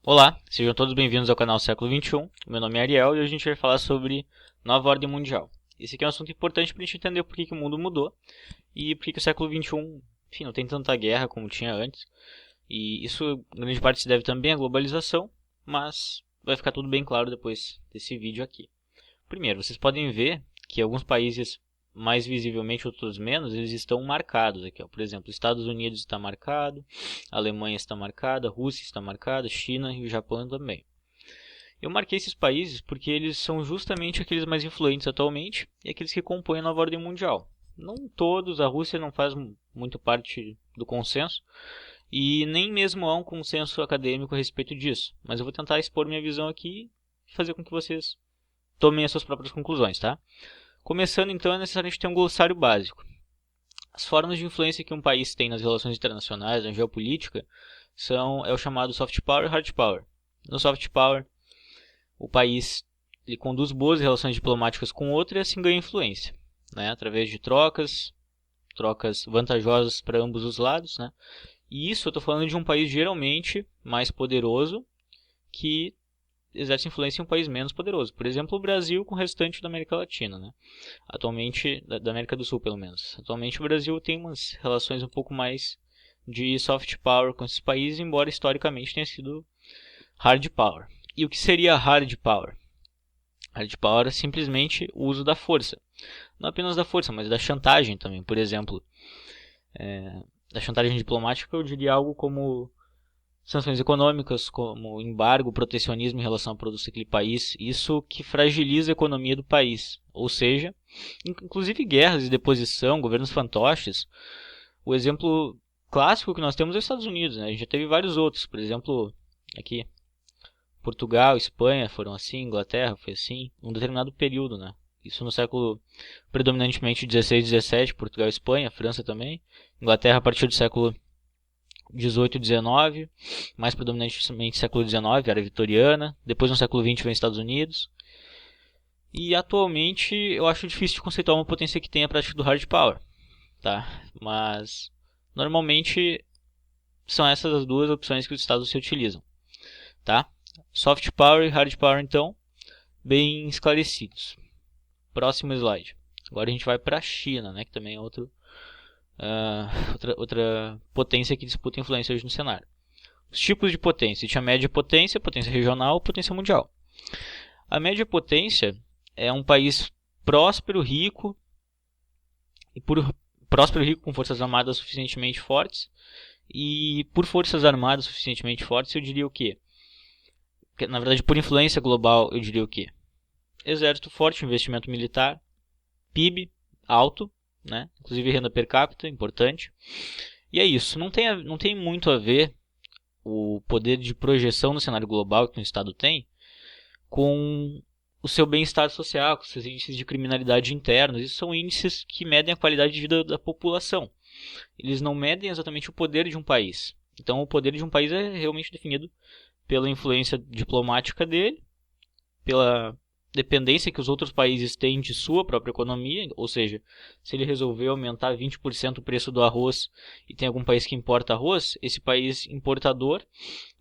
Olá, sejam todos bem-vindos ao canal Século XXI. Meu nome é Ariel e hoje a gente vai falar sobre nova ordem mundial. Esse aqui é um assunto importante para a gente entender por que o mundo mudou e por que o século XXI, enfim, não tem tanta guerra como tinha antes. E isso, em grande parte, se deve também à globalização, mas vai ficar tudo bem claro depois desse vídeo aqui. Primeiro, vocês podem ver que alguns países, mais visivelmente, outros menos, eles estão marcados aqui. Ó. Por exemplo, Estados Unidos está marcado, Alemanha está marcada, Rússia está marcada, China e o Japão também. Eu marquei esses países porque eles são justamente aqueles mais influentes atualmente e aqueles que compõem a nova ordem mundial. Não todos, a Rússia não faz muito parte do consenso e nem mesmo há um consenso acadêmico a respeito disso. Mas eu vou tentar expor minha visão aqui e fazer com que vocês tomem as suas próprias conclusões, tá? Começando então, é necessário a gente ter um glossário básico. As formas de influência que um país tem nas relações internacionais, na geopolítica, é o chamado soft power e hard power. No soft power, o país ele conduz boas relações diplomáticas com outro e assim ganha influência, né? Através de trocas vantajosas para ambos os lados, né? E isso eu estou falando de um país geralmente mais poderoso que exerce influência em um país menos poderoso. Por exemplo, o Brasil com o restante da América Latina, né? Atualmente, da América do Sul pelo menos. Atualmente o Brasil tem umas relações um pouco mais de soft power com esses países, embora historicamente tenha sido hard power. E o que seria hard power? Hard power é simplesmente o uso da força. Não apenas da força, mas da chantagem também. Por exemplo, da chantagem diplomática eu diria algo como sanções econômicas, como embargo, protecionismo em relação a produtos daquele país, isso que fragiliza a economia do país. Ou seja, inclusive guerras de deposição, governos fantoches. O exemplo clássico que nós temos é os Estados Unidos, né? A gente já teve vários outros, por exemplo, aqui, Portugal, Espanha foram assim, Inglaterra foi assim, num determinado período, né? Isso no século predominantemente 16 e 17, Portugal e Espanha, França também. Inglaterra a partir do século 18 e 19, mais predominantemente século 19, era vitoriana. Depois no século 20 vem Estados Unidos. E atualmente eu acho difícil de conceituar uma potência que tenha a prática do hard power, tá? Mas normalmente são essas as duas opções que os estados se utilizam, tá? Soft power e hard power então, bem esclarecidos. Próximo slide. Agora a gente vai para a China, né, que também é outra potência que disputa influência hoje no cenário. Os tipos de potência: tinha média potência, potência regional, potência mundial. A média potência é um país próspero, rico, e por próspero e rico com forças armadas suficientemente fortes. E por forças armadas suficientemente fortes, eu diria o quê? Na verdade, por influência global, eu diria o quê? Exército forte, investimento militar, PIB alto, né? Inclusive renda per capita, importante. E é isso, não tem muito a ver o poder de projeção no cenário global que um Estado tem com o seu bem-estar social, com seus índices de criminalidade internos. Isso são índices que medem a qualidade de vida da população. Eles não medem exatamente o poder de um país. Então o poder de um país é realmente definido pela influência diplomática dele, pela dependência que os outros países têm de sua própria economia, ou seja, se ele resolver aumentar 20% o preço do arroz e tem algum país que importa arroz, esse país importador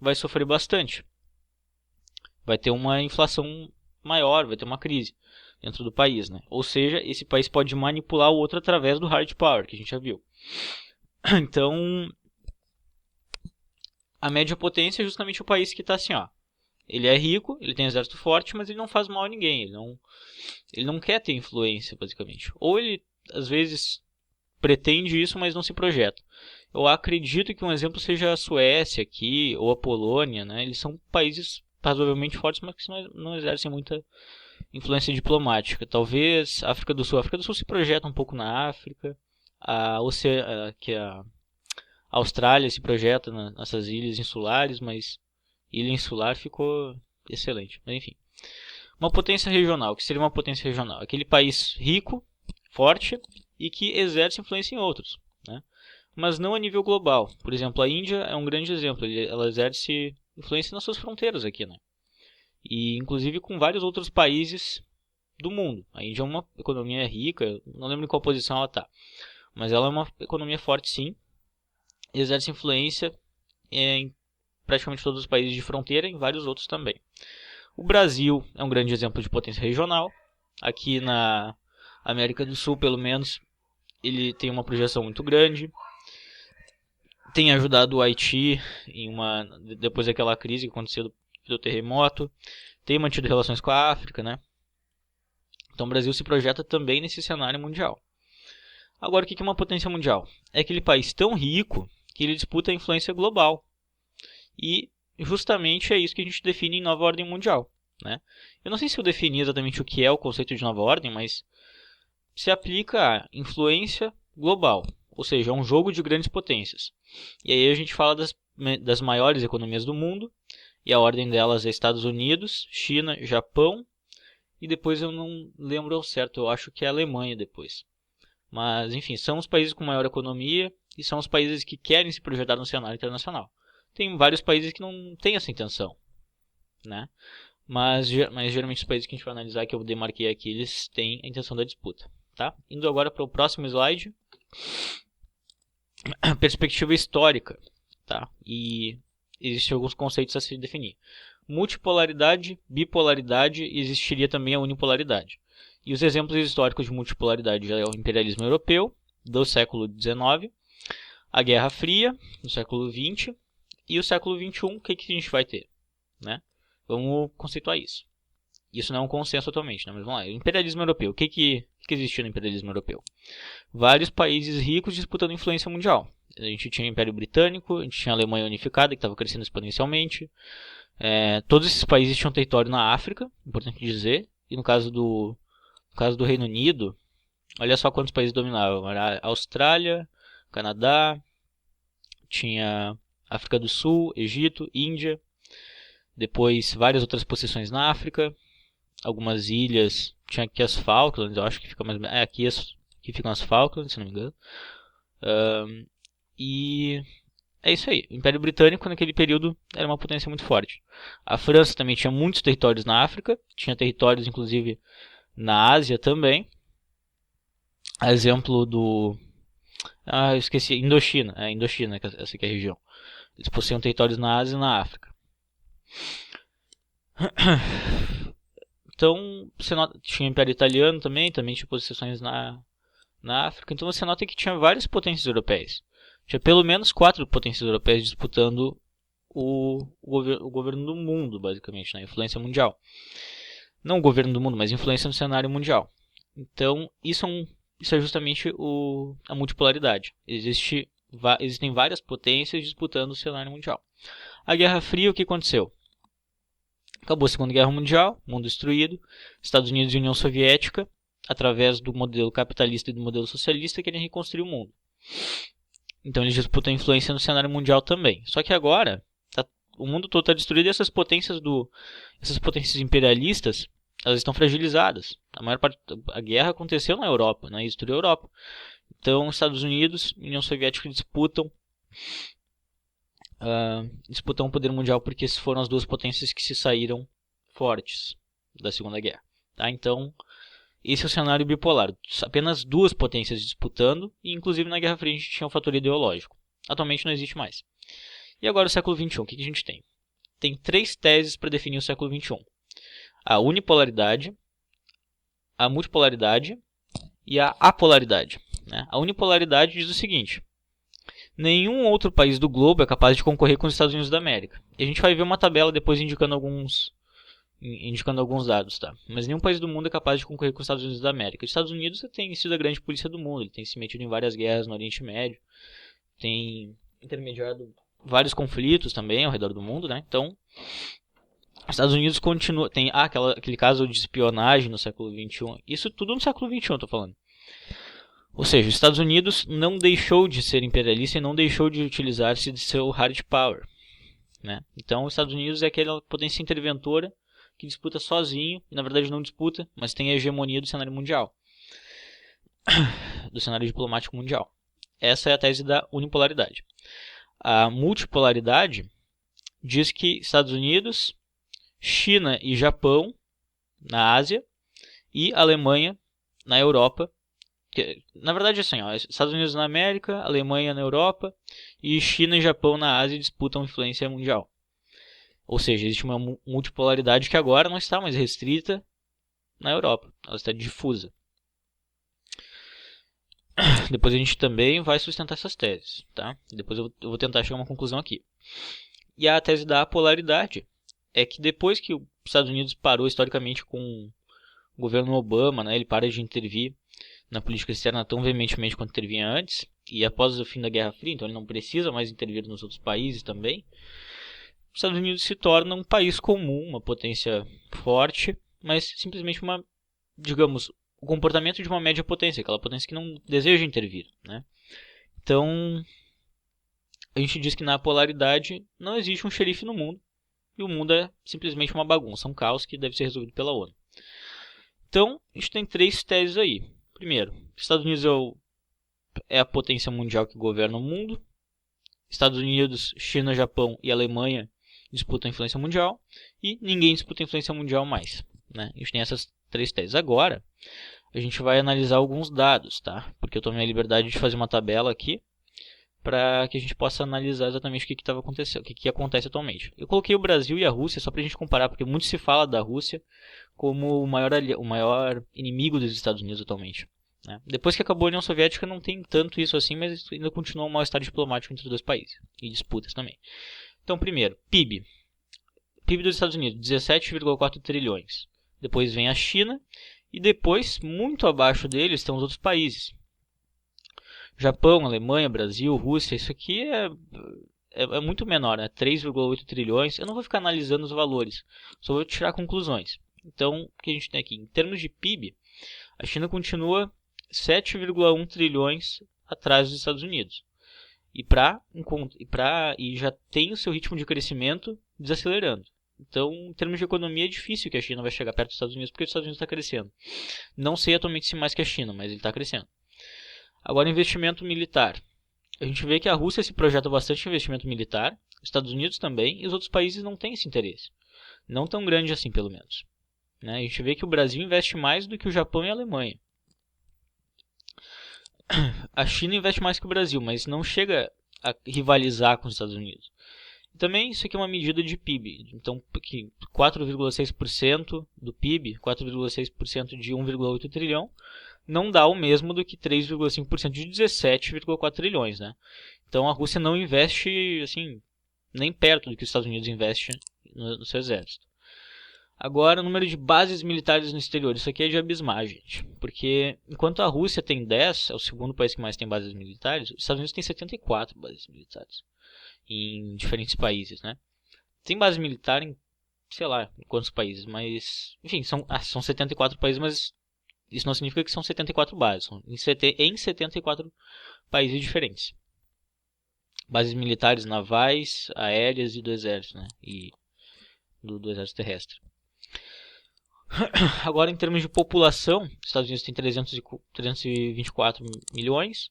vai sofrer bastante. Vai ter uma inflação maior, vai ter uma crise dentro do país, né? Ou seja, esse país pode manipular o outro através do hard power, que a gente já viu. Então, a média potência é justamente o país que está assim, ó. Ele é rico, ele tem um exército forte, mas ele não faz mal a ninguém. Ele não quer ter influência, basicamente. Ou ele, às vezes, pretende isso, mas não se projeta. Eu acredito que um exemplo seja a Suécia aqui, ou a Polônia, né? Eles são países razoavelmente fortes, mas que não exercem muita influência diplomática. Talvez a África do Sul. A África do Sul se projeta um pouco na África. Que a Austrália se projeta nessas ilhas insulares, mas ilha insular ficou excelente. Mas enfim. Uma potência regional. O que seria uma potência regional? Aquele país rico, forte e que exerce influência em outros, né? Mas não a nível global. Por exemplo, a Índia é um grande exemplo. Ela exerce influência nas suas fronteiras aqui, né? E inclusive com vários outros países do mundo. A Índia é uma economia rica, não lembro em qual posição ela está, mas ela é uma economia forte sim, exerce influência em praticamente todos os países de fronteira e vários outros também. O Brasil é um grande exemplo de potência regional. Aqui na América do Sul, pelo menos, ele tem uma projeção muito grande. Tem ajudado o Haiti depois daquela crise que aconteceu do terremoto. Tem mantido relações com a África, né? Então o Brasil se projeta também nesse cenário mundial. Agora, o que é uma potência mundial? É aquele país tão rico que ele disputa a influência global. E justamente é isso que a gente define em nova ordem mundial, né? Eu não sei se eu defini exatamente o que é o conceito de nova ordem, mas se aplica a influência global, ou seja, é um jogo de grandes potências. E aí a gente fala das maiores economias do mundo, e a ordem delas é Estados Unidos, China, Japão, e depois eu não lembro ao certo, eu acho que é a Alemanha depois. Mas, enfim, são os países com maior economia e são os países que querem se projetar no cenário internacional. Tem vários países que não têm essa intenção, né? Mas geralmente os países que a gente vai analisar, que eu demarquei aqui, eles têm a intenção da disputa, tá? Indo agora para o próximo slide. Perspectiva histórica, tá? E existem alguns conceitos a se definir. Multipolaridade, bipolaridade e existiria também a unipolaridade. E os exemplos históricos de multipolaridade é o imperialismo europeu, do século XIX, a Guerra Fria, do século XX, e o século XXI, o que a gente vai ter, né? Vamos conceituar isso. Isso não é um consenso atualmente, né? Mas vamos lá. O imperialismo europeu. O que existia no imperialismo europeu? Vários países ricos disputando influência mundial. A gente tinha o Império Britânico, a gente tinha a Alemanha unificada, que estava crescendo exponencialmente. Todos esses países tinham território na África, importante dizer. E no caso do Reino Unido, olha só quantos países dominavam. Era a Austrália, Canadá, tinha África do Sul, Egito, Índia. Depois várias outras possessões na África. Algumas ilhas, tinha aqui as Falklands, eu acho que fica mais... aqui ficam as Falklands, se não me engano. E é isso aí. O Império Britânico naquele período era uma potência muito forte. A França também tinha muitos territórios na África, tinha territórios inclusive na Ásia também. Exemplo do... eu esqueci, Indochina. Indochina, essa aqui é a região. Eles possuíam territórios na Ásia e na África. Então, você nota, tinha o Império Italiano também tinha possessões na África. Então você nota que tinha várias potências europeias. Tinha pelo menos 4 potências europeias disputando o governo do mundo, basicamente, né? Influência mundial. Não o governo do mundo, mas influência no cenário mundial. Então, isso é justamente a multipolaridade. Existem várias potências disputando o cenário mundial. A Guerra Fria, o que aconteceu? Acabou a Segunda Guerra Mundial, mundo destruído. Estados Unidos e União Soviética, através do modelo capitalista e do modelo socialista, querem reconstruir o mundo. Então eles disputam a influência no cenário mundial também. Só que agora, o mundo todo está destruído e essas potências imperialistas, elas estão fragilizadas. A guerra aconteceu na Europa, né? E destruiu a Europa. Então Estados Unidos e União Soviética disputam o poder mundial porque foram as duas potências que se saíram fortes da Segunda Guerra. Tá? Então, esse é o cenário bipolar. Apenas duas potências disputando, e inclusive na Guerra Fria a gente tinha um fator ideológico. Atualmente não existe mais. E agora o século XXI, o que a gente tem? Tem 3 teses para definir o século XXI. A unipolaridade, a multipolaridade e a apolaridade. Né? A unipolaridade diz o seguinte: nenhum outro país do globo é capaz de concorrer com os Estados Unidos da América. E a gente vai ver uma tabela depois indicando alguns dados, tá? Mas nenhum país do mundo é capaz de concorrer com os Estados Unidos da América. Os Estados Unidos tem sido a grande polícia do mundo, ele tem se metido em várias guerras no Oriente Médio, tem intermediado vários conflitos também ao redor do mundo, né? Então, os Estados Unidos continua, tem aquele caso de espionagem no século XXI. Isso tudo no século XXI, eu tô falando. Ou seja, os Estados Unidos não deixou de ser imperialista e não deixou de utilizar-se de seu hard power. Né? Então, os Estados Unidos é aquela potência interventora que disputa sozinho, e na verdade não disputa, mas tem a hegemonia do cenário mundial, do cenário diplomático mundial. Essa é a tese da unipolaridade. A multipolaridade diz que Estados Unidos, China e Japão na Ásia e Alemanha na Europa. Na verdade, assim, Estados Unidos na América, Alemanha na Europa e China e Japão na Ásia disputam influência mundial. Ou seja, existe uma multipolaridade que agora não está mais restrita na Europa, ela está difusa. Depois a gente também vai sustentar essas teses, tá? Depois eu vou tentar chegar a uma conclusão aqui. E a tese da apolaridade é que depois que os Estados Unidos parou historicamente com o governo Obama, né, ele para de intervir na política externa tão veementemente quanto intervinha antes, e após o fim da Guerra Fria, então ele não precisa mais intervir nos outros países também, os Estados Unidos se torna um país comum, uma potência forte, mas simplesmente uma, digamos, o comportamento de uma média potência, aquela potência que não deseja intervir, né? Então, a gente diz que na polaridade não existe um xerife no mundo, e o mundo é simplesmente uma bagunça, um caos que deve ser resolvido pela ONU. Então, a gente tem 3 teses aí. Primeiro, Estados Unidos é a potência mundial que governa o mundo. Estados Unidos, China, Japão e Alemanha disputam a influência mundial. E ninguém disputa a influência mundial mais, né? A gente tem essas 3 teses. Agora, a gente vai analisar alguns dados, tá? Porque eu tomei a liberdade de fazer uma tabela aqui para que a gente possa analisar exatamente o que estava acontecendo, o que acontece atualmente. Eu coloquei o Brasil e a Rússia só para a gente comparar, porque muito se fala da Rússia como o maior inimigo dos Estados Unidos atualmente, né? Depois que acabou a União Soviética não tem tanto isso assim, mas ainda continua um mal-estar diplomático entre os dois países, e disputas também. Então, primeiro, PIB. PIB dos Estados Unidos, 17,4 trilhões. Depois vem a China, e depois, muito abaixo deles, estão os outros países. Japão, Alemanha, Brasil, Rússia, isso aqui é muito menor, né? 3,8 trilhões. Eu não vou ficar analisando os valores, só vou tirar conclusões. Então, o que a gente tem aqui? Em termos de PIB, a China continua 7,1 trilhões atrás dos Estados Unidos. E já tem o seu ritmo de crescimento desacelerando. Então, em termos de economia, é difícil que a China vai chegar perto dos Estados Unidos, porque os Estados Unidos está crescendo. Não sei atualmente se mais que a China, mas ele está crescendo. Agora, investimento militar. A gente vê que a Rússia se projeta bastante em investimento militar, os Estados Unidos também, e os outros países não têm esse interesse. Não tão grande assim, pelo menos, né? A gente vê que o Brasil investe mais do que o Japão e a Alemanha. A China investe mais que o Brasil, mas não chega a rivalizar com os Estados Unidos. E também isso aqui é uma medida de PIB. Então, 4,6% do PIB, 4,6% de 1,8 trilhão, não dá o mesmo do que 3,5% de 17,4 trilhões, né? Então a Rússia não investe assim nem perto do que os Estados Unidos investem no seu exército. Agora, o número de bases militares no exterior. Isso aqui é de abismar, gente. Porque enquanto a Rússia tem 10, é o segundo país que mais tem bases militares, os Estados Unidos tem 74 bases militares em diferentes países, né? Tem base militar em, sei lá, em quantos países, mas... Enfim, são 74 países, mas isso não significa que são 74 bases. São em 74 países diferentes. Bases militares navais, aéreas e do exército, né? E do exército terrestre. Agora, em termos de população, os Estados Unidos tem 324 milhões.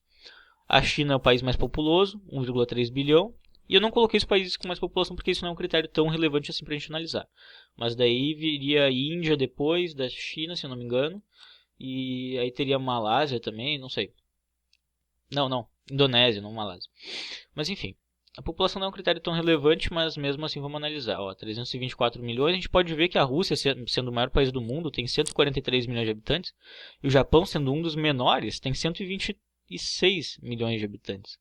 A China é o país mais populoso, 1,3 bilhão. E eu não coloquei os países com mais população porque isso não é um critério tão relevante assim para a gente analisar. Mas daí viria a Índia depois da China, se eu não me engano. E aí teria a Malásia também, não sei. Não, Indonésia, não Malásia. Mas enfim, a população não é um critério tão relevante, mas mesmo assim vamos analisar. 324 milhões, a gente pode ver que a Rússia, sendo o maior país do mundo, tem 143 milhões de habitantes. E o Japão, sendo um dos menores, tem 126 milhões de habitantes.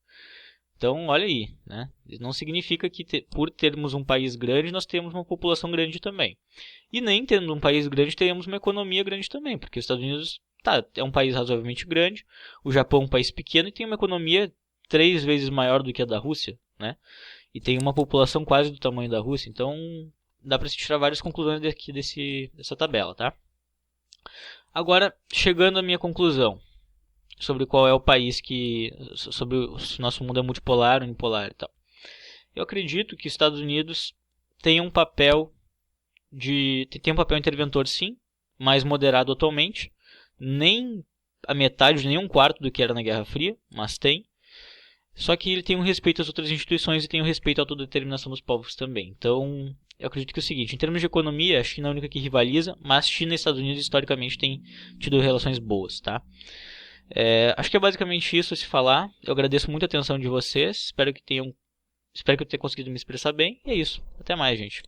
Então, olha aí, né? Isso não significa que por termos um país grande, nós temos uma população grande também. E nem tendo um país grande, teremos uma economia grande também, porque os Estados Unidos é um país razoavelmente grande, o Japão é um país pequeno e tem uma economia 3 vezes maior do que a da Rússia, né? E tem uma população quase do tamanho da Rússia, então dá para se tirar várias conclusões daqui dessa tabela, tá? Agora, chegando à minha conclusão sobre qual é o país sobre se o nosso mundo é multipolar ou unipolar e tal. Eu acredito que os Estados Unidos tem um papel interventor, sim, mais moderado atualmente, nem a metade, nem um quarto do que era na Guerra Fria, mas tem. Só que ele tem um respeito às outras instituições e tem um respeito à autodeterminação dos povos também. Então, eu acredito que é o seguinte, em termos de economia, a China é a única que rivaliza, mas China e Estados Unidos historicamente têm tido relações boas, tá? Acho que é basicamente isso a se falar. Eu agradeço muito a atenção de vocês. Espero que eu tenha conseguido me expressar bem. E é isso. Até mais, gente.